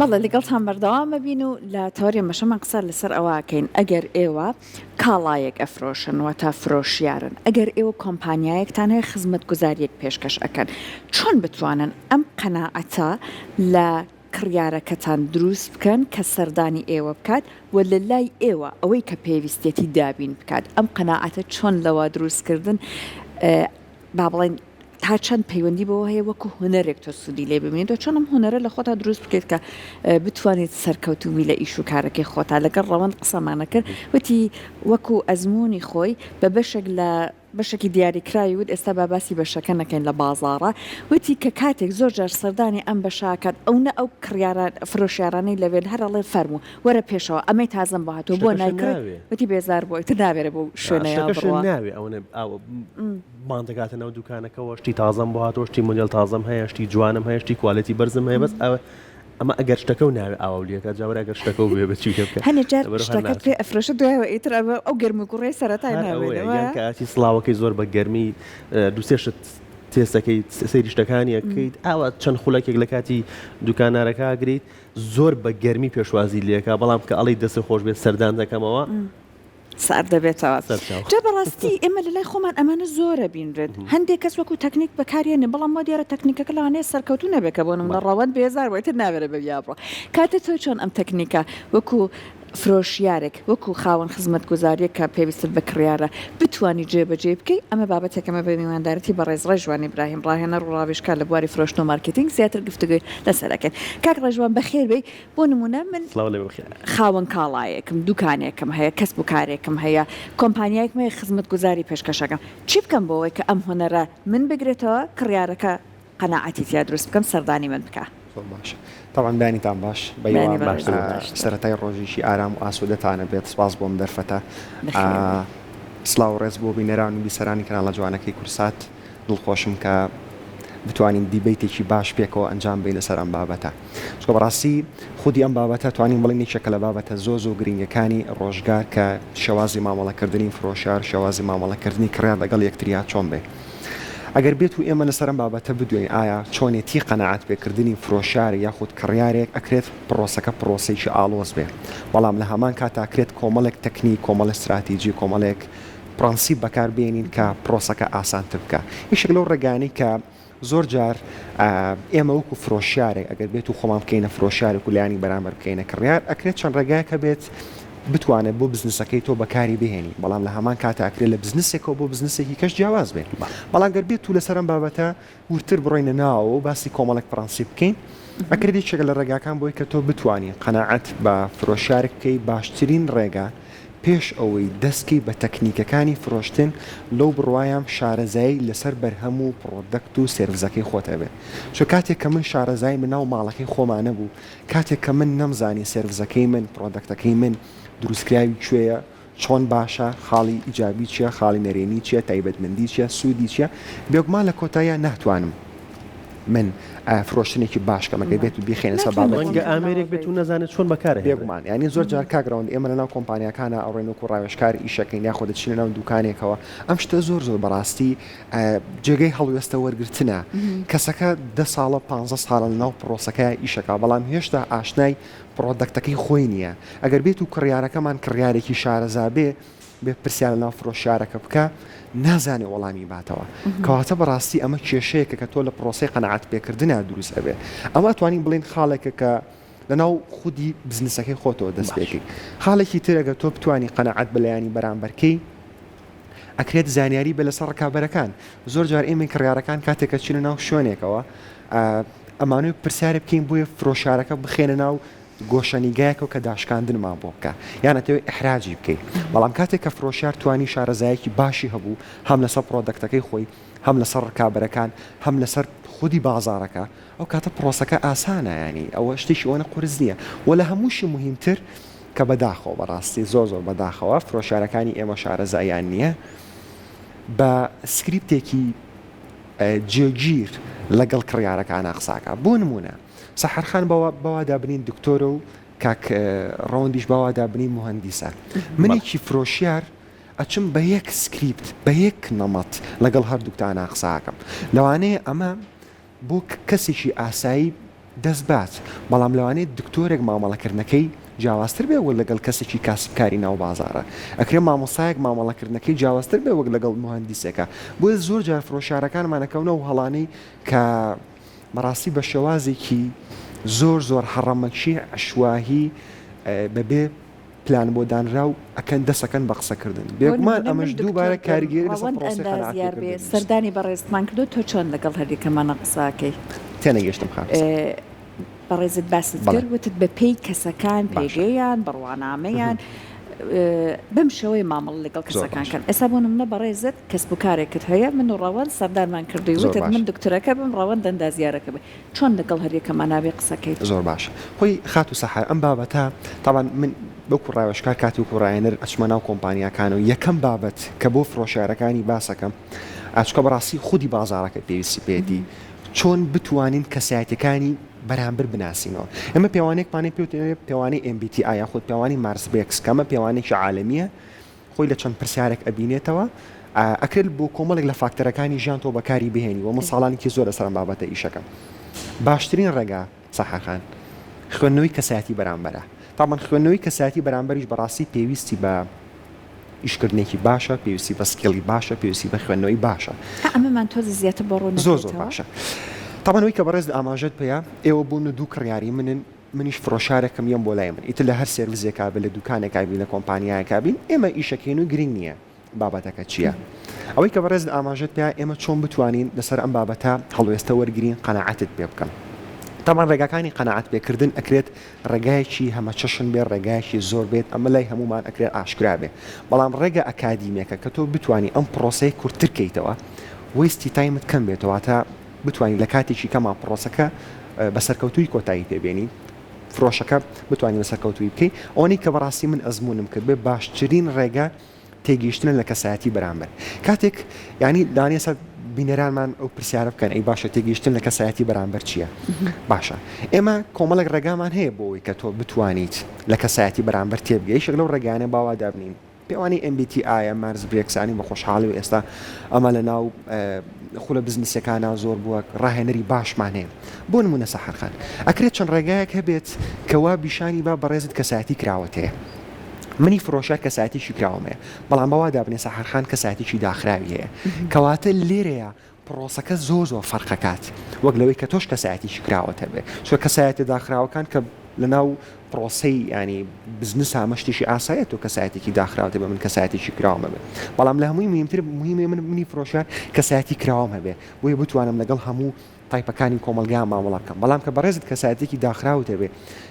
مەڵێ لەگەڵتان بەردەوامە بین و لە تەوەری مەشەمان قسە لەسەر ئەوواکەین ئەگەر ئێوە کاڵایەک ئەفرۆشنەوە تا فرۆشیارن ئەگەر ئێوە کۆمپانیایەکتان هەیە خزمەت گوزاریەک پێشکەش ئەکەن چۆن بتوانن ئەم قەناعەتە لە کڕیارەکەتان دروست بکەن کە سەردانی ئێوە بکات و لە لای ئێوە ئەوەی کە پێویستێتی دابین بکات ئەم قەناعەتە چۆن لەوە دروستکردن با بڵێن تا چەند پەیوەندی بەوە هەیە وەکو هوەرێک تۆ سوودی لێ ببینێت و چۆنم هوەرە لە خۆتا دروست بکەیت کە بتوانێت سەرکەوتومی لە ئیش و کارەکەی خۆتا لەگەڵ ڕەوەند قسەمانە کرد وتی وەکو ئەزمموی خۆی بە بەشێک لە بەشێکی دیاریکراوی ود ئێستا باباسی بەشەکە نەکەین لە بازاڕە وتی کە کاتێک زۆر جار سەردانی ئەم بەشاکات ئەو نە ئەو کڕیاران فرۆشیارانەی لەوێن هەرڵێ فەرموو وەرە پێشەوە ئەمەی تازم بەهاتۆ بۆ نایکرێت وتی بێزار بۆی تر ناوێرە بۆ شوێنەیە ناوێ ئەو ماندەگاتە ناو دوکانەکەەوە شتی تازم بۆ هاتۆشتی مدل تازم هەیە شتی جوانم هەیە شتی کوالەتی بەرزم هەیە بەس ئەمە ئەگەر شتەکە و ناوێ ئاولیەکە جاوەرە ئەگەر شتەکە و بێ بچی بکە هەنێ جار شتەکەت پێ ئەفرۆشە دوایەوە ئیتر ئەو گەرم و کوڕی سەرەتای ناوێت کاتی سڵاوەکەی زۆر بە گەرمی دووسێشت تێستەکەی سەیری شتەکانی ئەکەیت ئاوە چەند خولەکێک لە کاتی دوکانارەکە ئاگریت زۆر بە گەرمی پێشوازی لێکە بەڵام کە ئەڵی دەسە خۆش بێت سەردان دەکەمەوە سار دەبێتەوە جا بەڕاستی ئێمە لە لای خۆمان ئەمانە زۆرە بینرێت هەندێک کەس وەکو تەکنیک بەکارێنێ بەڵام وا دیارە تەکنیکەکە لەوانەیە سەرکەوتو نەبێکە بۆ نمونە ڕەوەند بێزار وایتر ناوێرە بەبیا بڕۆ کاتە تۆی چۆن ئەم تەکنیکە وەکو فرۆشیارێک وەکو خاوەن خزمەت گوزاریە کە پێویستت بە کڕیارە بتوانی جێبەجێ بکەی ئەمە بابەتێکەمە بە میواندارەتی بە ڕێز ڕێژوانی ئیبراهیم ڕاهێنەر و ڕاوێژکار لە بواری فرۆشتن و مارکتینگ زیاتر گفتوگوی لەسەرەکەن کاک ڕێژوان بەخێر بێ بۆ نمونە من خاوەن کاڵایەکم دوکانێکم هەیە کەسب و کارێکم هەیە کۆمپانیایەکم هەیە خزمەت گوزاری پێشکەشەکەم چی بکەم بۆەوەی کە ئەم هوەرە من بگرێتەوە کڕیارەکە قەناعەتی تیا دروست بکەم سەردانی من بکە باش طبعا بانیتان باش بەیوان سەرەتای ڕۆژیشی ئارام و ئاسوودەتانە بێت سپاس بۆم دەرفەتە سلااو ڕێز بۆ بینەران و بیسەرانی کەناڵە جوانەکەی کورسات دڵخۆشم کە بتوانین دیبیتێکی باش پێکەوە ئەنجام بین لەسەر ئەم بابەتە چکە بەڕاستی خودی ئەم بابەتە توانین بڵین یەکێکە لە بابەتە زۆ گرنگەکانی ڕۆژگار کە شێوازی مامەڵەکردنی فرۆشیار شێوازی مامەڵەکردنی کڕیار لەگەڵ یەکتریا چۆن بێ ئەگەر بێت و ئێمە لەسەر ئەم بابەتە بدوێن ئایا چۆنێتی قەنەعەت پێکردنی فرۆشیار یاخود کڕیارێک ئەکرێت پرۆسەکە پرۆسەیەکی ئاڵۆز بێ بەڵام لە هەمان کاتاکرێت کۆمەڵێک تەکنیک کۆمەڵ استراتیجی کۆمەڵێک پرەنسیب بەکاربێنین کە پرۆسەکە ئاسانتر بکە یەکێک لەو ڕێگانەی کە زۆر جار ئێمە وەکو فرۆشیارێک ئەگەر بێت و خۆمان بکەینە فرۆشیارێک و لایانی بەرامبەر بکەینە کڕیار ئەکرێت چەند ڕێگایەکە بێت بتوانێت بۆ بزنسەکەی تۆ بەکاری بهێنی بەڵام لە هەمان کاتاکرێت لە بزنسێکەوە بۆ بزنسێکی کەش جیاواز بێت بەڵام گەر بێت و لەسەرم بابەتە ورتر بڕۆینە ناوە و باسی کۆمەڵێک پرەنسیب بکەین ئەکرێت یەکێک لە ڕێگاکان بۆی کە تۆ بتوانین قەناعەت بە فرۆشیارێک بکەی باشترین ڕێگا پێش ئەوەی دەستکەی بە تەکنیکەکانی فرۆشتن لەو بڕوایم شارەزایی لەسەر بەرهەم و پرۆدەکت و سێرڤزەکەی خۆتە بێت چۆ کاتێک کە من شارەزای من ناو ماڵەکەی خۆمانە بوو کاتێک کە من نەمزانی سێرڤزەکەی من پرۆدەکتەکەی من دروستکراوی کوێیە چۆن باشە خاڵی ئیجابی چییە خاڵی نەرێنی چییە تایبەتمەندی چییە سوودی چییە بێگومان لە کۆتاییە ناتوانم من فرۆشتنێکی باشکەمەکە بێت و بیخێنە سەبابەتەنگە ئامێرێک بێت و نەزانێت چۆن بەکارە بێگومان یعنی زۆر جار کاگراوند ئێمە لەناو کۆمپانیەکانە ئەوڕێنەوە و ڕاوێژکار ئیشەکەین یاخۆ دەچینە ناو دوکانێکەوە ئەم شتە زۆر بەڕاستی جێگەی هەڵوێستە وەرگرتنە کەسەکە 10 ساڵە 15 ساڵە لەناو پرۆسەکە ئیشەکە بەڵام هێشتا ئاشنای پرۆدەکتەکەی خۆی نییە ئەگەر بێت و کڕیارەکەمان کڕیارێکی شارەزا بێ بێ پرسیار لەناو فرۆشیارەکە بکە نازانێ وەڵامی باتەوە کەواتە بەڕاستی ئەمە کێشەیەکە کە تۆ لە پرۆسەی قەنەعەت پێکردنە دروست ئەبێ ئەمە توانین بڵین خاڵێکە کە لەناو خودی بزنسەکەی خۆتەوە دەست پێکی خاڵێکی ترەگە تۆ بتوانانی قەنەعەت بەلایانی بەرامبەرکەی ئەکرێت زانیاری بە لەسەر ڕکابەرەکان زۆر جار ئێمە کڕیارەکان کاتێکە چینە ناو شوێنێکەوە ئەمانوی پرسیارە بکەین بۆیە فرۆشارەکە بخێنە ناو گۆشەنیگایەکە کە داشکاندنمان بۆ بکە یانەتەوەی ئەحراجی بکەیت بەڵام کاتێک کە فرۆشیار توانی شارەزایەکی باشی هەبوو هەم لەسەر پرۆدەکتەکەی خۆی هەم لەسەر ڕکابەرەکان هەم لەسەر خودی بازارەکە ئەو کاتە پرۆسەکە ئاسانە ینی ئەوە شتێکی ئەوە قورس نییە و لە هەمووشی مهمتر کە بەداخەوە بەڕاستی زۆر بەداخەوە فرۆشارەکانی ئێمە شارەزایان نییە بە سکریپتێکی جێگیر لەگەڵ کڕیارەکانە قساکە بۆ نمونە سەحەرخان بەوا دابنین دکتۆرە و کاک ڕەوندیش بەوا دابنین مهندیسە منێکی فرۆشیار ئەچم بە یەک سکریپت بە یەک نەمەت لەگەڵ هەردووکتانە قساکەم لەوانەیە ئەمە بۆ کەسێکی ئاسایی دەستبات بەڵام لەوانێت دکتۆرێک مامەڵەکردنەکەی جیاوازتر بێ وەک لەگەڵ کەسێکی کاسبکاری ناو بازارە ئەکرێ مامۆسایەک مامەڵەکردنەکەی جیاوازتر بێ وەک لەگەڵ مهندیسێکە بۆیە زۆر جار فرۆشارەکانمانەکەونە و هەڵانەی کە بەڕاستی بە شێوازێکی زۆر هەڕەمەکشی عشواهی بەبێ پلان بۆ دانرا و ئەکەن دەسەکەن بە قسەکردن بێگومان ئەمەش دووبارە کاریگەری سەردانی بەڕێزمان کردو تۆ چۆن لەگەڵ هەریەکەمانە قساکەی تێنەگەشتم بەڕێزت باست کرد وتت بە پێی کەسەکان پێگەیان بڕوانامەیان بەم شێوەی مامەڵ لەگەڵ کەسەکانکەن ئێستا بۆ نمونە بەڕێزت کەسب و کارێکت هەیە من و ڕەوەند سەردارمان کردووی وتت من دکتۆرەکە بم ڕەوەند دەندازیارەکە بێ چۆن لەگەڵ هەریەکەمان ناوێ قسەکەیت زۆر باشە خۆی خات و سەحار ئەم بابەتە تاوان من بەکو ڕاوێژکار کاتی و کوڕایەنەر ئەچمە ناو کۆمپانیاکان و یەکەم بابەت کە بۆ فرۆشارەکانی باسەکەم ئاچکە بەڕاستی خودی بازارەکە پێویستی پێێتی چۆن بتوانین کەسایەتەکانی بەرامبەر بناسیینەوە ئەمە پێوانێکمانێک پێوانی MBTI یاخود پێوانی مارسبێکس کەمە پێوانێکی عالمیە خۆی لە چەند پرسیارێک ئەبینێتەوە ئەکرێت بۆ کۆمەڵێک لە فاکتەرەکانی ژیان تۆ بەکاری بهێنی و من ساڵانێکی زۆر لەسەر بابەتە ئیشەکەم باشترین ڕێگا سەحەخان خوێندنەوەی کەسایەتی بەرامبەرە تامان خوێندنەوەی کەسایەتی بەرامبەریش بەڕاستی پێویستی بە ئیشکردنێکی باشە پێویستی بە سکیڵی باشە پێویستی بە خوێندنەوەی باشە ئەمەمان تۆ زیاتر بۆ ڕۆ زۆر باشە تاوانەوەی کە بەڕێز ئاماژەت پێەیە ئێوە بوون و دوو کڕیاری منیش فرۆشارێکم یەم بۆ لای من ئیتر لە هەر سێرویزێکا بێ لە دوکانێکا بین لە کۆمپانیایەکا بین ئێمە ئیشەکەین و گرنگ نییە بابەتەکە چییە ئەوەی کە بەڕێز ئاماژەت پێ ئێمە چۆن بتوانین لەسەر ئەم بابەتە هەڵوێستە وەرگین قەنەعەتت پێ بکەم تامان ڕێگاکانی قەنەعەت پێکردن ئەکرێت ڕێگایەکی هەمە چەشن بێ ڕێگایەکی زۆر بێت ئەمە لای هەمومان ئەکرێت ئاشکرا بێ بەڵام ڕێگە ئەکادیمێکە کە تۆ بتانی ئەم پرۆسەی کورتترکەیتەوە وەستی تایمت کەم بێتەوە تا بتوانین لە کاتێکی کەمان پرۆسەکە بەسەرکەوتوی کۆتایی پێبێنی فرۆشەکە بتوانین بەسەرکەوتوی بکەیت ئەوەی کە بەڕاستی من ئەزمونم کرد بێ باشترین ڕێگە تێگەیشتنە لە کەسایەتی بەرامبەر کاتێک ینی دانێسە بینەرانمان ئەو پرسیارە بکەن ئەی باشە تێگەیشتن لە کەسایەتی بەرامبەر چییە باشە ئێمە کۆمەڵێک ڕێگامان هەیە بۆەوەی کە تۆ بتوانیت لە کەسایەتی بەرامبەر تێبگەیشت لەو ڕێگانە باوا دابنین پێوانی MBTI مارز برێکسانی بە خۆشحاڵی و ئێستا ئەمە لە ناو خولە بزنسەکانە زۆر بووە ڕاهێنەری باشمان هەیە بۆ نمونە سەحەرخان ئەکرێت چەند ڕێگایەک هەبێت کەوا بیشانی با بەڕێزت کەسایەتی کراوەت هەیە منی فرۆشار کەسایەتیشی کراومەیە بەڵام بەوا دابنێ سەحەرخان کەسایەتیشی داخراوی هەیە کەواتە لێرەیە پرۆسەکە زۆر فەرقەکات وەک لەوەی کە تۆش کەسایەتیشی کراوەتە بێ چۆ کەسایەتی داخراوەکان کە لە ناو پرۆسی ینی بزنس ئامەشتێکی ئاسایەت و کەسایەتێکی داخراوتە بە من کەسایەتێکی کراومە بێ بەڵام لە هەمووی مهمتر مهمێ منی فرۆشار کەسایەتی کراوم هەبێ بۆیە بتوانم لەگەڵ هەموو تایپەکانی کۆمەلگا مامەڵە بکەم بەڵام کە بەڕێزت کەسایەتێکی داخراوتە بێ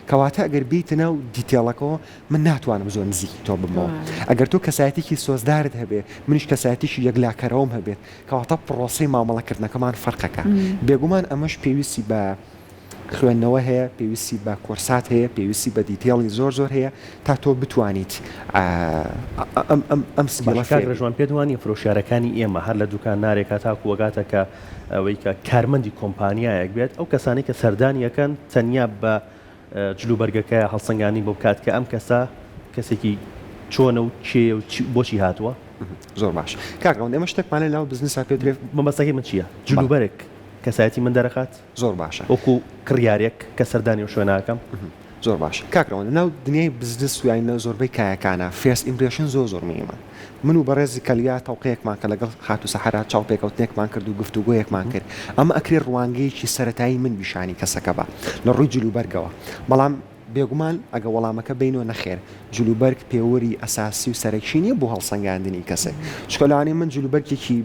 کەواتە ئەگەر بیتە ناو دیتێڵەکەەوە من ناتوانم زۆر نزیکی تۆ بمەوە ئەگەر تۆ کەسایەتێکی سۆزدارت هەبێ منیش کەسایەتێکی یەکلاکەرەوەم هەبێت کەواتە پرۆسی مامەڵەکردنەکەمان فەرقەکە بێگومان ئەمەش پێویستی بە خوێندنەوە هەیە پێویستی بە کورسات هەیە پێویستی بە دیتێڵی زۆر هەیە تا تۆ بتوانیت ئەم ڕێژوان پێدوانی فرۆشیارەکانی ئێمە هەر لە دوکان نارێکە تاکو وەگاتە کە ئەوەی کە کارمەندی کۆمپانیایەک بێت ئەو کەسانی کە سەردانیەکەن تەنیا بە جلوبەرگەکە هەڵسەنگانی بۆ بکات کە ئەم کەسە کەسێکی چۆنە و چێ و بۆچی هاتووە زۆر باش کاکەوە ئێمە شتێکمانە لاو بزنسا پێ درێت مەبەستەکەی من چییە جلوبەرێک کەسایەتی من دەرەخات زۆر باشە وەکو کڕیارێک کە سەردانی و شوێناکەم زۆر باش کاکەوە ناو دنیای بزنس وایە زۆربەی کایەکانە فێرس ئیمپرێشن زۆر میمە من و بەڕێزی کەلیا تەوقەیەکمان کە لەگەڵ خات و سەحرا چاو پێکەوتنێکمان کرد و گفتوگۆیەکمان کرد ئەمە ئەکرێ ڕوانگەیەکی سەرەتایی من بیشانی کەسەکە بە لە ڕووی جلوبەرگەوە بەڵام بێگومان ئەگە وەڵامەکە بینەوە نەخێر جلوبەرگ پێوەری ئەساسی و سەرەکی نییە بۆ هەڵسەنگاندنی کەسێک چکەلانی من جلوبەرگێکی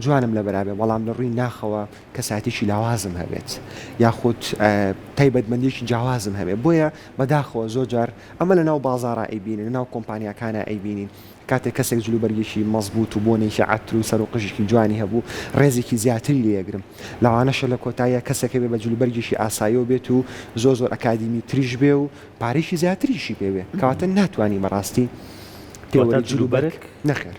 جوانم لە بەرابێ بەڵام لە ڕووی ناخەوە کەساتیشی لاوازم هەبێت یاخود تایبەتمەندیشی جیاوازم هەبێت بۆیە بەداخەوە زۆر جار ئەمە لە ناو بازارە ئەیبینین ناو کۆمپانیاکانە ئەیبینین کاتێک کەسێک جلوبەرگێکی مەزبوط و بۆنێکی عەتر و سەر و قژێکی جوانی هەبوو ڕێزێکی زیاتری لێگرم لەوانەشە لە کۆتاییە کەسێکە بێ بە جلوبەرگێکی ئاساییەوە بێت و زۆر ئەکادیمی تریش بێ و پارێکی زیاتریشی پێوێ کەواتە ناتوانانی بەڕاستی جلوبەرگ نەخێر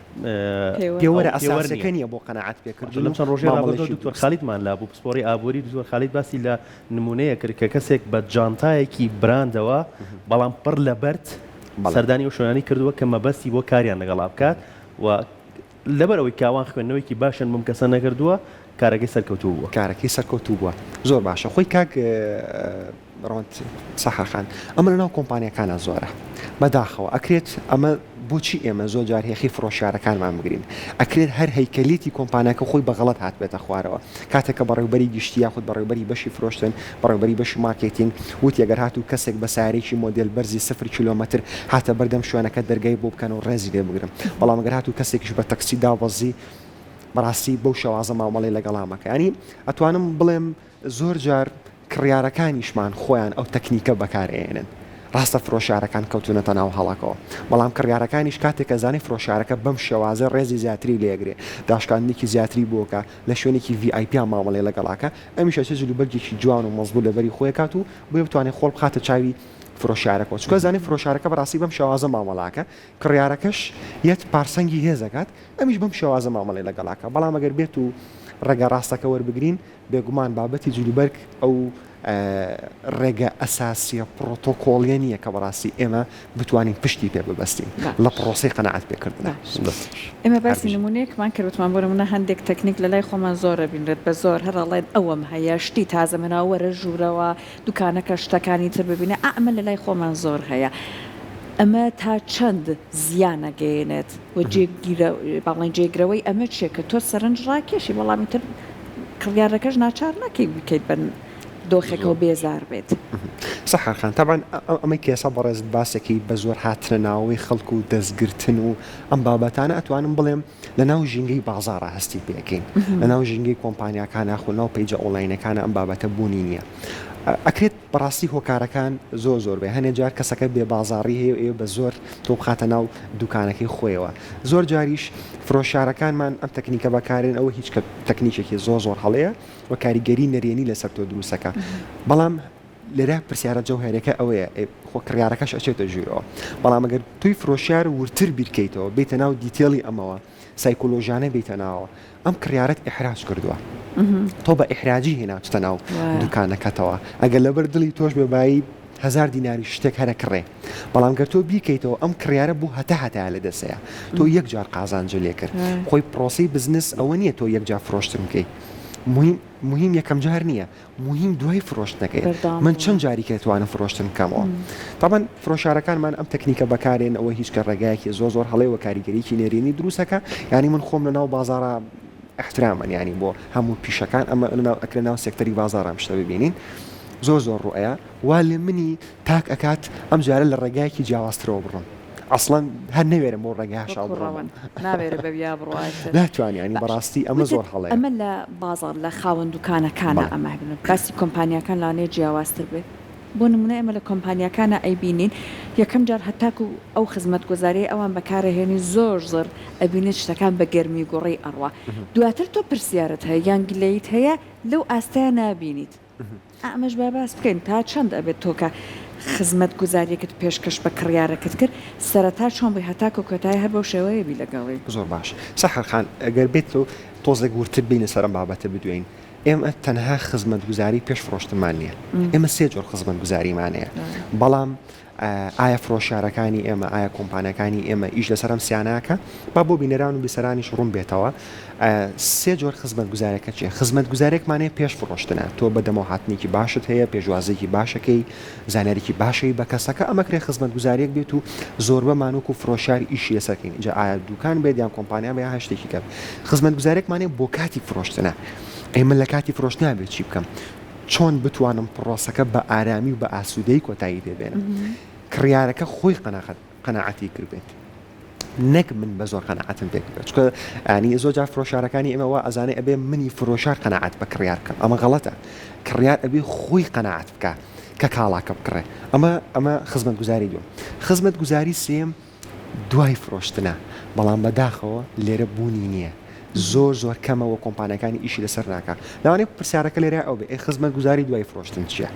پێوەرە ئەساسەکە نییە بۆ قەنەعەت پێکردن لەم چەند ڕۆژێ دکتۆر خالیدمان لابوو پسپۆری ئابووری دکتۆر خالید باسی لە نمونەیە کرد کە کەسێک بە جانتایەکی براندەوە بەڵام پڕ لە بەرد سەردانی و شوێنانی کردووە کە مەبەستی بۆ کاریان لەگەڵا بکات و لەبەر ئەوەی کاوان خوێندنەوەیکی باشن بم کەسە نەکردووە کارەکەی سەرکەوتوو بووە کارەکەی سەرکەوتوو بووە زۆر باشە خۆی کاک ڕۆنت سەحرخان ئەمە لەناو کۆمپانیەکانە زۆرە بەداخەوە ئەکرێت ئەمە بۆچی ئێمە زۆر جار هێخی فرۆشیارەکانمان بگرین ئەکرێت هەر هەیکەلیتی کۆمپانیەکە خۆی بەغەڵەت هات بێتە خوارەوە کاتێککە بەڕێوبەری گشتی یاخود بەڕێوبەری بەشی فرۆشتن بەڕێوبەری بەشی مارکتینگ وتی ئەگەر هاتوو کەسێک بە سارێکی مۆدل بەرزی 0 کیلومتر هاتە بەردەم شوێنەکە دەرگای بۆ بکەن و ڕێزی لێ بگرم بەڵام ئەگەر هاتوو کەسێکیش بە تەکسی داوەزی بەڕاستی بەو شێوازە مامەڵی لەگەڵامەکە ینی ئەتوانم بڵێم زۆر جار کڕیارەکانیشمان خۆیان ئەو تەکنیکە بەکارێنن ڕاستە فرۆشارەکان کەوتونەتە ناو هەڵەکەەوە بەڵام کڕیارەکانیش کاتێک ئەزانانی فرۆشارەکە بەم شێوازە ڕێزی زیاتری لێگرێ داشکاندنێکی زیاتری بۆکە لە شوێنێکی VIP مامەڵێ لەگەڵاکە ئەمیشە چجل بەرگێکی جوان و مەزبوط لەبەری خۆی کات و بۆ بتوانێت خۆڵ بخاتە چاوی فرۆشارەکە چکە زانانی فرۆشارەکە بەڕاستی بەم شێوازە مامەڵاکە کڕیارەکەش یەت پارسەنگی هێزەکات ئەمیش بەم شێوازە مامەڵێ لەگەڵاکە بەڵام ئەگەر بێت و ڕێگە ڕاستەکە وەربگرین بێگومان بابەتی جلوبەرگ ئەو ڕێگە ئەساسیە پرۆتۆکۆڵیە نییە کە بەڕاستی ئێمە بتوانین پشتی پێ ببەستین لە پرۆسی قەنەعەت پێکردن ئێمە باسی نمونەیەکمان کردوتمان بۆ نمونە هەندێک تەکنیک لە لای خۆمان زۆرە بینرێت بە زۆر هەرڵێن ئەوەم هەیە شتی تازە مناوەرە ژوورەوە دوکانەکە شتەکانی تر ببینە ئەمە لە لای خۆمان زۆر هەیە ئەمە تا چەند زیانەگەێنێت و باڵێن جێگرەوەی ئەمە چێکە تۆ سەرنج ڕاکێشی وەڵامی تر کڕیارەکەش ناچار ناکەی بکەیت بن دۆخێکەوە بێزار بێت سەحرخان تاوان ئەمەی کێسە بەڕێز باسێکی بە زۆر هاتنە ناوەی خەڵکو و دەستگرتن و ئەم بابەتانە ئەتوانم بڵێم لە ناو ژینگەی بازارە هەستی پێکەین لە ناو ژینگەی کۆمپانیاکانە خۆ ناو پەیجە ئۆنلاینەکانە ئەم بابەتە بوونی نییە ئەکرێت بەڕاستی هۆکارەکان زۆر بێ هەنێ جار کەسەکە بێ بازاڕی هەیە بە زۆر تۆ بخاتە ناو دوکانەکەی خۆیەوە زۆر جاریش فرۆشارەکانمان ئەم تەکنیکە بەکارێن ئەوە هیچ تەکنیکێکی زۆر هەڵەیە و کاریگەری نەرێنی لەسەر تۆ دروستەکە بەڵام لێرە پرسیارە جەوهێرەکە ئەوەیە خۆ کڕیارەکەش ئەچێتە ژوورەوە بەڵام ئەگەر توی فرۆشیار ورتر بیرکەیتەوە بێتە ناو دیتێڵی ئەمەوە سایکۆلۆژانە بێتە ناوە ئەم کڕیارەت ئیحراج کردووە تۆ بە ئیحراجی هێناچتە ناو دوکانەکەتەوە ئەگەر لەبەر دڵی تۆش بێبایی 1000 دیناری شتێک هەرە کڕێ بەڵام گەر تۆ بیکەیتەوە ئەم کڕیارە بوو هەتا لە دەسەیە تۆ یەک جار قازانجە لێ کرد خۆی پرۆسی بزنس ئەوە نییە تۆ یەک جار فرۆشتن بکەی مهم یەکەم جار نییە مهم دوای فرۆشتنەکەی من چەند جاریکە توانم فرۆشتن کەمەوە تاوان فرۆشارەکانمان ئەم تەکنیکە بەکارێن ئەوە هیچ کە ڕێگایەکی زۆر هەڵەیەوە کاریگەریکی نێرێنی دروستەکە ینی من خۆم لە ناو بازارە احترامان ینی بۆ هەموو پیشەکان ئەمە ئەکرێ ناو سێکتەری بازارام شتە ببینین زۆر ڕوئەیە وا لێ منی تاک ئەکات ئەم جارە لە ڕێگایەکی جیاوازترەوە بڕۆم ئەسڵەن هەر نەوێرم بۆ ڕێگەهاشا بڕۆن ناوێرە بەبیا بڕوایە ناتوانانی ینی بەڕاستی ئەمە زۆر هەڵەیە ئەمە لە بازار لە خاوەن دوکانەکانە ئەمە باسی کۆمپانیەکان لەوانەیە جیاوازتر بێت بۆ نمونە ئێمە لە کۆمپانیەکانە ئەیبینین یەکەم جار هەتاکو ئەو خزمەتگوزاری ئەوان بەکارەهێنی زۆر ئەبینێت شتەکان بە گەرمی گوڕی ئەڕوا دواتر تۆ پرسیارت هەیە یان گلەیت هەیە لەو ئاستەیە نابینیت ئەمەش باس بکەین تا چەند ئەبێت تۆکە خزمەت گوزاریەکەت پێشکەش بە کڕیارەکەت کرد سەرەتا چۆن بۆی هەتاکە کۆتایی هەر بەو شێوەیە بی لەگەڵی زۆر باش سەحرخان ئەگەر بێت و تۆزێک ورتر بینە سەرم بابەتە بدوین ئێمە تەنها خزمەت گوزاری پێش فرۆشتمان نییە ئێمە سێ جۆر خزمەت گوزاریمانەیە بەڵام ئایا فرۆشارەکانی ئێمە ئایا کۆمپانیەکانی ئێمە ئیش لەسەرم سیاناکە با بۆ بینەران و بیسەرانیش ڕوون بێتەوە سێ جۆر خزمەت گوزارەکە چیە خزمەت گوزارێکمانەیە پێش فرۆشتنە تۆ بەدەمەوە هاتنێکی باشت هەیە پێشوازێکی باشەکەی زانەرێکی باشەی بە کەسەکە ئەمەکرێ خزمەت گوزارێک بێت و زۆربەمانوەکو فرۆشار ئیشی لەسەرکەین اینجا ئایا دوکان بێت یان کۆمپانیا بە یا هەشتێکی کەم خزمەت گوزارێکمانەیە بۆ کاتی فرۆشتنە ئێمە لە کاتی فرۆشتنا بێت چی بکەم چۆن بتوانم پرۆسەکە بە ئارامی و بە ئاسوودەی کۆتایی دێبێنم کڕیارەکە خۆی قەنەعەتی کردبێت نەک من بە زۆر قەنەعەتم پێ بێت چکە ئەنی زۆر جار فرۆشارەکانی ئێمەوە ئەزانێ ئەبێ منی فرۆشار قەنەعەت بە کڕیار بکەم ئەمە غەڵەتە کڕیار ئەبێ خۆی قەنەعەت بکە کە کاڵاکە بکڕێ ئەمە خزمەت گوزاری دوم خزمەت گوزاری سێم دوای فرۆشتنە بەڵام بەداخەوە لێرە بوونی نییە زۆر کەمەوە کۆمپانیەکانی ئیشی لەسەر ناکە لەوانەیە پرسیارەکە لێرە ئەو بێ خزمەت گوزاری دوای فرۆشتن چییە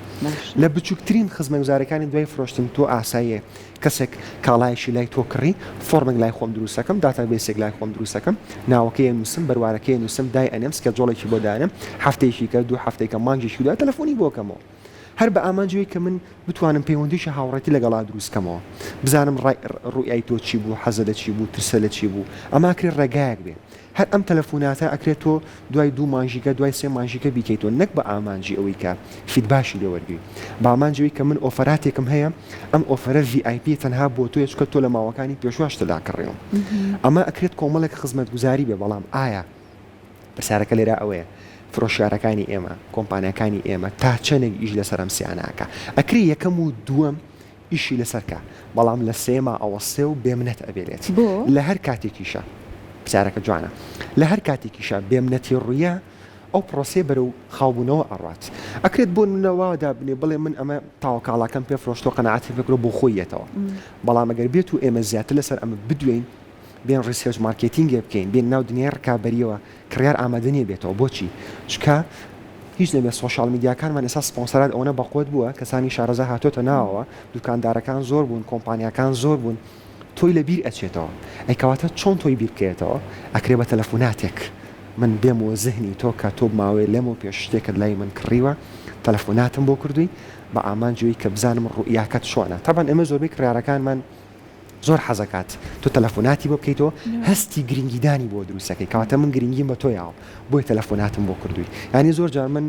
لە بچووکترین خزمەت گوزارەکانی دوای فرۆشتن تۆ ئاساییە کەسێک کاڵایشی لای تۆ کڕی فۆرمێک لای خۆم دروستەکەم داتابێسێک لای خۆم دروستەکەم ناوەکەی نووسم بەروارەکەی نووسم دای ئەنێم سکەجۆڵێکی بۆ دانم هەفتەیەکی کە دوو هەفتێکە مانگێکی دوای تەلەفۆنی بۆکەمەوە هەر بە ئامانجوی کە من بتوانم پەیوەندیشە هاوڕێتی لەگەڵا دروستکەمەوە بزانم ڕوئای تۆ چی بوو حەزە لە چی بوو ترسە لە چی بوو ئەما کرێ ڕێگایەک بێ هەر ئەم تەلەفۆناتە ئەکرێت تۆ دوای 2 مانژیکە دوای 3 مانژیکە بیکەیتەوە نەک بە ئامانجی ئەوەی کە فیدباشی لێوەرگی بە ئامانجەوەی کە من ئۆفراتێکم هەیە ئەم ئۆفرە VIP تەنها بۆ تۆ یچکە تۆ لە ماوەکانی پێشواشتە لاکڕێەوە ئەمە ئەکرێت کۆمەڵێک خزمەتگوزاری بێ بەڵام ئایا پرسیارەکە لێرە ئەوەیە فرۆشیارەکانی ئێمە کۆمپانیەکانی ئێمە تا چەندێک ئیش لەسەر ئەم سییاناکە ئەکری یەکەم و دووەم ئیشی لەسەرکە بەڵام لە سێمە ئەوە سێ و بێمنەت ئەبێت لە هەر کاتێکیشە پرسیارەکە جوانە لە هەر کاتێکیشە بێمنەتی ڕوویە ئەو پرۆسێ بەرەو خاوبوونەوە ئەڕات ئەکرێت بۆ منەوەدا بنێ بڵێ من ئەمە تاوەکاڵاکەم پێ فرۆشتۆ قەنەعاتی فکرۆ بۆ خۆیەتەوە بەڵام ئەگەر بێت و ئێمە زیاتر لەسەر ئەمە بدوێن بێن ڕیسێرچ مارکتینگێ بکەین بێن ناو دنیای ڕکابەریەوە کڕیار ئامادەنیە بێتەوە بۆچی چکە هیچ نەبێت سوۆشال میدیاکانمان ئێستا سپۆنسەرات ئەوەنە بەقوت بووە کەسانی شارەزا هاتۆتە ناوەوە دوکاندارەکان زۆر بوون کۆمپانیاکان زۆر بوون تۆی لە بیر ئەچێتەوە ئەیکەواتە چۆن تۆی بیر بکەیتەوە ئەکرێ بە تەلەفۆناتێک من بێمەوە زهنی تۆ کە تۆ ماوەی لێمە پێش شتێکت لای من کڕیوە تەلەفۆناتم بۆ کردووی بە ئامانجوی کە بزانم ڕوئیاکەت چۆنە تابان ئێمە زۆربەی کڕارەکانمان زۆر حەزەکات تۆ تەلەفۆناتی بۆ بکەیتەوە هەستی گرنگیدانی بۆ دروستەکەی کەواتە من گرنگیم بە تۆیاوە بۆی تەلەفۆناتم بۆ کردووی ینی زۆر جار من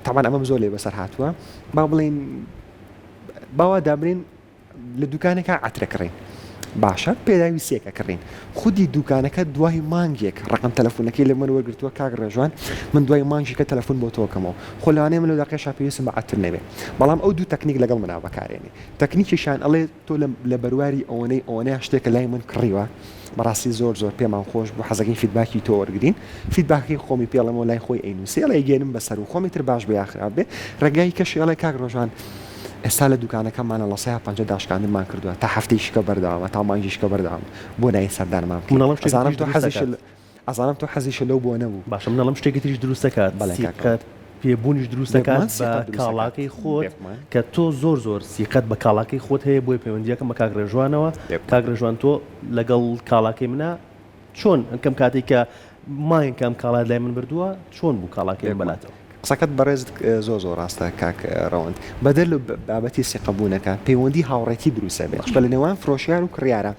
تاوان ئەمەم زۆر لێ بەسەر هاتووە با بڵین باوا دابرین لە دوکانێکە عترەکڕین باشە پێداوی سێکە کڕین خودی دوکانەکە دوای مانگێک ڕقم تەلەفۆنەکەی لە من وەرگرتووە کاک ڕێژوان من دوای مانگیکە تەلەفۆن بۆ تۆکەمەوە خۆلانێ من لە داقێشا پێویستم بە عتر نەبێ بەڵام ئەو دوو تەکنیک لەگەڵ منا بەکارێنێ تەکنیکیشان ئەڵێ تۆ لە بەرواری ئەوەنەی شتێکە لای من کڕیوە بەڕاستی زۆر پێمان خۆش بوو حەزەکەی فیدباکی تۆ وەرگین فیدباکی خۆمی پێڵەمەوە لای خۆی ئەینوسێ لە گەێنم بەسەر و خۆمی تر باش بە خراپ بێ ڕێگای کەشێڵی کاک ڕۆژان ئێستا لە دوکانەکەمانە لە 150 داشکاندنمان کردووە تا هەفتەیشکە بەردەوامە تا مانگیشکە بەردەوام بۆ نای سەردانمان ئەزانم تۆ حەزیشە لەو بۆ نەبوو باشە منەڵم شتێکی تریش دروستەکات بەڵێکات پێبوونیش دروستەکات بە کاڵاکەی خۆت کە تۆ زۆر سیقەت بە کاڵاکەی خۆت هەیە بۆی پەیوەندیەکەم بە کاک ڕێژوانەوە کاک ڕێژوان تۆ لەگەڵ کاڵاکەی منە چۆن ئەکەم کاتێک کە ماینکەم کاڵات لای من بردووە چۆن بوو کاڵاکەی بەلاتەوە قسەکەت بەڕێز زۆر ڕاستە کاک ڕەوەند بەدەر لە بابەتی سێقەبوونەکە پەیوەندی هاوڕێتی دروستە بێت لە نێوان فرۆشیار و کڕیارە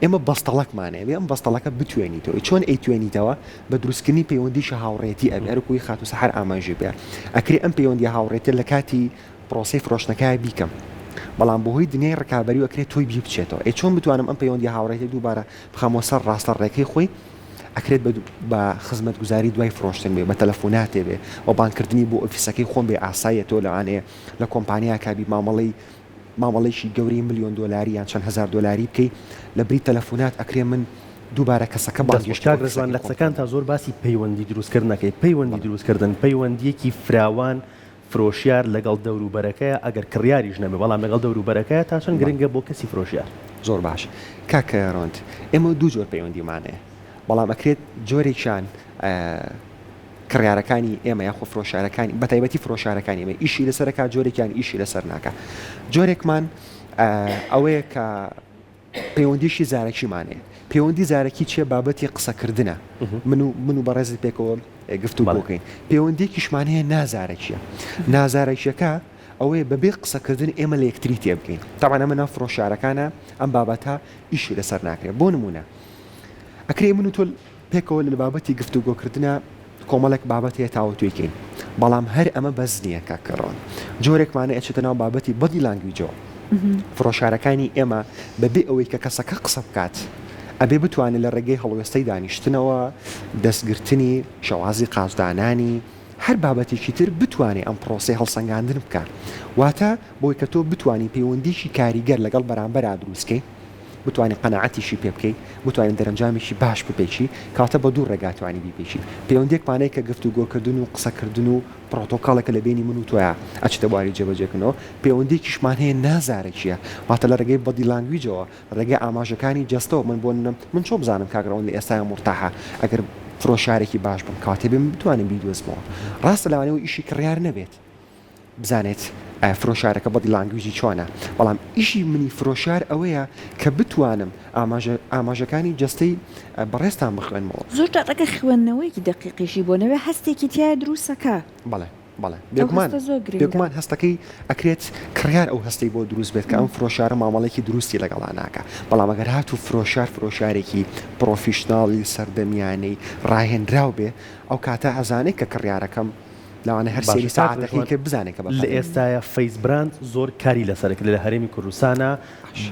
ئێمە بەستەڵەکمانەیە بێ ئەم بەستەڵەکە بتوێنیتەوە چۆن ئەیتوێنیتەوە بە دروستکردنی پەیوەندیشە هاوڕێتی ئەبێ هەرکوی خات و سەحر ئاماژێ بێ ئەکرێ ئەم پەیوەندی هاوڕێتی لە کاتی پرۆسەی فرۆشتنەکە بیکەم بەڵام بەهۆی دنیای ڕکابەری ئەکرێت تۆی بی بچێتەوە چۆن بتوانم ئەم پەیوەندی هاوڕێتی دووبارە بخەمەوە سەر ڕاستە ڕێکەی خۆی ئەکرێت بە خزمەتگوزاری دوای فرۆشتن بێ بە تەلەفۆناتێ بێ و بانکردنی بۆ ئۆفیسەکەی خۆم بێ ئاسایە تۆ لەوانەیە لە کۆمپانیا کابی مامەڵەیشی گەورەی $1,000,000 یان چەند $1,000 بکەی لە بری تەلەفۆنات ئەکرێ من دووبارە کەسەکە بانگشتاک ڕزوان لە قسەکان تا زۆر باسی پەیوەندی دروستکردنەکەی پەیوەندی دروستکردن پەیوەندیەکی فراوان فرۆشیار لەگەڵ دەوروبەرەکەیە ئەگەر کڕیاریش نەبێ بەڵام لەگەڵ دەوروبەرەکەیە تا چەند گرنگە بۆ کەسی فرۆشیار زۆر باش کاکە ڕۆند ئێمە دوو جۆر پەیوەندیمانەیە بەڵام ئەکرێت جۆرێکیان کڕیارەکانی ئێمە یاخۆ فرۆشارەکانی بە تایبەتی فرۆشارەکانی ئێمە ئیشی لەسەرەکە جۆرێکیان ئیشی لەسەر ناکە جۆرێکمان ئەوەیە کە پەیوەندیشی زارێکیمانەیە پەیوەندی زارێکی چیە بابەتی قسەکردنە من و بەڕێزت پێکەوە گفتو بۆکەین پەیوەندێکیشمان هەیە نازارێکیە نازارێکیەکە ئەوەیە بەبێ قسەکردن ئێمە لە یەکتری تێ بکەین تاوان ئەمە ناو فرۆشارەکانە ئەم بابەتە ئیشی لەسەر ناکرێت بۆ نمونە ئەکرێ من و تۆ پێکەوە لە بابەتی گفتوگۆکردنە کۆمەڵێک بابەت هەیە تاوە توێکەین بەڵام هەر ئەمە بەس نییە کاکەڕۆن جۆرێکمانە ئەچێتە ناو بابەتی بەدی لانگویجەوە فرۆشارەکانی ئێمە بەبێ ئەوەی کە کەسەکە قسە بکات ئەبێ بتوانێت لە ڕێگەی هەڵوێستەی دانیشتنەوە دەستگرتنی شەوازی قازدانانی هەر بابەتێکی تر بتوانێت ئەم پرۆسی هەڵسەنگاندن بکات واتە بۆی کە تۆ بتوانی پەیوەندیشی کاریگەر لەگەڵ بەرامبەر دروستکەی بتوانێت قەنەعەتیشی پێ بکەیت بتوانین دەرەنجامیشی باش بپێچی کاتە بە دوو ڕێگاتوانی بیپێچی پەیوەندێکمانەیە کە گفتوگۆکردن و قسەکردن و پرۆتۆکۆڵێکە لە بینی من و تۆیە ئەچێتە بواری جێبەجێکردنەوە پەیوەندێکیشمان هەیە نازارێکیە واتە لە ڕێگەی بەدی لانگویجەوە ڕێگەی ئاماژەکانی جەستەوە من چۆ بزانم کاگڕەوەن لە ئێستای مرتاحە ئەگەر فرۆشارێکی باش بم کاتێ بێ بتوانم بیدۆزمەوە ڕاستە لەوانەوە ئیشی کڕیار نەبێت بزانێت فرۆشارەکە بەدی لانگویجی چۆنە بەڵام ئیشی منی فرۆشار ئەوەیە کە بتوانم ئاماژەکانی جەستەی بەڕێستان بخوێنمەوە زۆر ڕێگە خوێندنەوەیکی دقیقیشی بۆ نەوێ هەستێکی تیا دروستەکە بەڵێ بێگومان هەستەکەی ئەکرێت کڕیار ئەو هەستەی بۆ دروست بێت کە ئەم فرۆشارە مامەڵێکی دروستی لەگەڵا ناکە بەڵام ئەگەر هات و فرۆشارێکی پرۆفیشناڵی سەردەمیانەی ڕاهێنراو بێ ئەو کاتە ئەزانێت کە کڕیارەکەم لەوانە هەر سێری ساعتەکەی کە بزانێت کە لە ئێستاە فەیسبراند زۆر کاری لەسەرک لە هەرێمی کوردستانە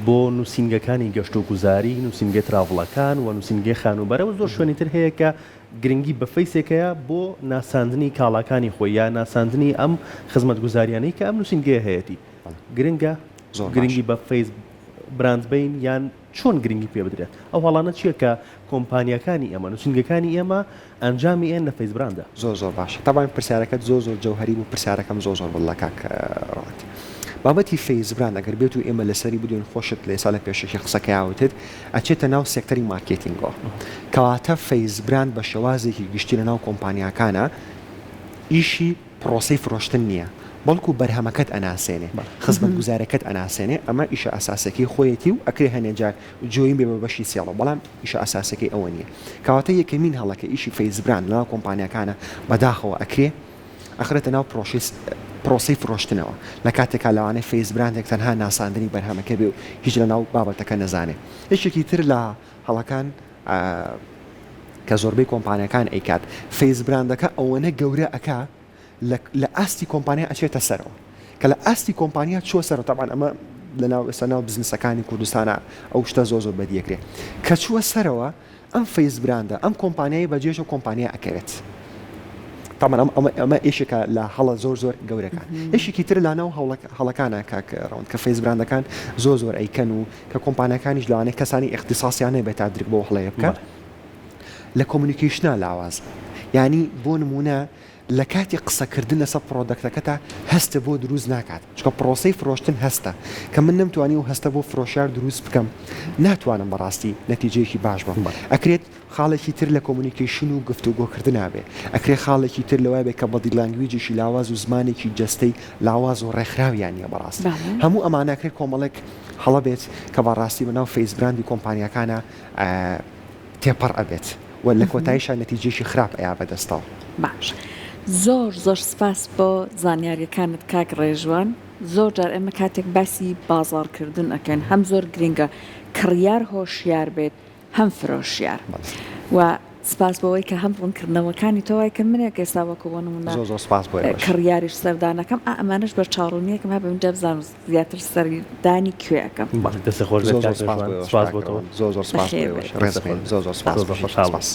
بۆ نووسینگەکانی گەشت و گوزاری نووسینگە تراڤڵەکان و نووسینگە خانوبەرە و زۆر شوێنی تر هەیە کە گرنگی بە فەیسێکەیە بۆ ناساندنی کاڵاکانی خۆی یا ناساندنی ئەم خزمەت گوزاریانەی کە ئەم نووسینگەیە هەیەی گرنگە گرنگی بە فەیس براند بین یان چۆن گرنگی پێ بدرێت ئەو هەڵانە چییە کە کۆمپانیەکانی ئێمە نووسینگەکانی ئێمە ئەنجامی ئێن لە فەیس براندا زۆر باشە تاوان پرسیارەکەت زۆر جەوهەری و پرسیارەکەم زۆر بڵ لە کاکڕات بابەتی فەیس براند ئەگەر بێت و ئێمە لەسەری بدوین خۆشت لە ساڵە پێشەکی قسەکەیاوتت ئەچێتە ناو سێکتەری مارکێتینگەوە کەواتە فەیس براند بە شێوازێکی گشتی لە ناو کۆمپانیاکانە ئیشی پرۆسەی فرۆشتن نییە بەڵکو بەرهەمەکەت ئەناسێنێ خزمەت گوزارەکەت ئەناسێنێ ئەمە ئیشە ئەساسەکەی خۆیەتی و ئەکرێ هەنێجار جوین بێ بە بەشی سێڵە بەڵام ئیشە ئەساسەکەی ئەوە نییە کەواتە یەکەمین هەڵەکە ئیشی فەیس براند لە ناو کۆمپانیاکانە بەداخەوە ئەکرێ ئەخرێتە ناو پرۆسی فرۆشتنەوە لە کاتێکا لەوانەیە فەیس براندێک تەنها ناساندنی بەرهەمەکە بێ و هیچ لە ناو بابەتەکە نەزانێ یەکێکی تر لە هەڵەکان کە زۆربەی کۆمپانیەکان ئەیکات فەیس براندەکە ئەوەنە گەورە ئەکا لە ئاستی کۆمپانیا ئەچێتە سەرەوە کە لە ئاستی کۆمپانیا چۆ سەر تاوان ئەمە لە ناو بزنسەکانی کوردستانە ئەو شتە زۆر بەدیەکرێت کە چووە سەرەوە ئەم فەیس براندە ئەم کۆمپانیای بەجێژە کۆمپانیا ئەکەوێت تامان ئەمە ئێشێکە لە هەڵە زۆر گەورەکە یەشێکی تر لا ناو هەڵەکانە کاکڕوند کە فەیس براندەکان زۆر ئەیکەن و کە کۆمپانیەکانیش لەوانەیە کەسانی اختصاسیانە بێت تا درک بۆ هەڵەیە بکە لە کۆمونیکیشنە لاواز یعنی بۆ نمونە لە کاتی قسەکردن لەسەر پرۆدەکتەکەتە هەستە بۆ دروست ناکات چکە پرۆسەی فرۆشتن هەستە کە من نەمتوانی و هەستە بۆ فرۆشار دروست بکەم ناتوانم بەڕاستی نەتیجەیەکی باش بم ئەکرێت خاڵێکی تر لە کۆمونیکیشن و گفتوگۆکردنا بێ ئەکرێت خاڵێکی تر لەوای بێ کە بەدی لانگویجێکی لاواز و زمانێکی جەستەی لاواز و ڕێکخراویانە بەڕاست هەموو ئەمانەکرێت کۆمەڵێک هەڵە بێت کە بەڕاستی بەناو فەیس براندی کۆمپانیەکانە تێپەڕ ئەبێت و لە کۆتاییشە نەتیجێکی خراپ ئەیا بەدەستەوە باش زۆر سپاس بۆ زانیاریەکانت کاک ڕێژوان زۆر جار ئێمە کاتێک باسی بازاڕکردن ئەکەن هەم زۆر گرنگە کڕیار هۆشیار بێت هەم فرۆشیار و سپاس بۆەوەی کە هەم ڕوونکردنەوەکانی تۆوای کە منێک ئێستاوەکو بۆ نمونە کڕیاریش سەردانەکەم ئەمانش بە چاڕوونیەکەم هە بەمجە بزانم زیاتر سەردانی کوێەکەم دەست خۆش زۆر سپاس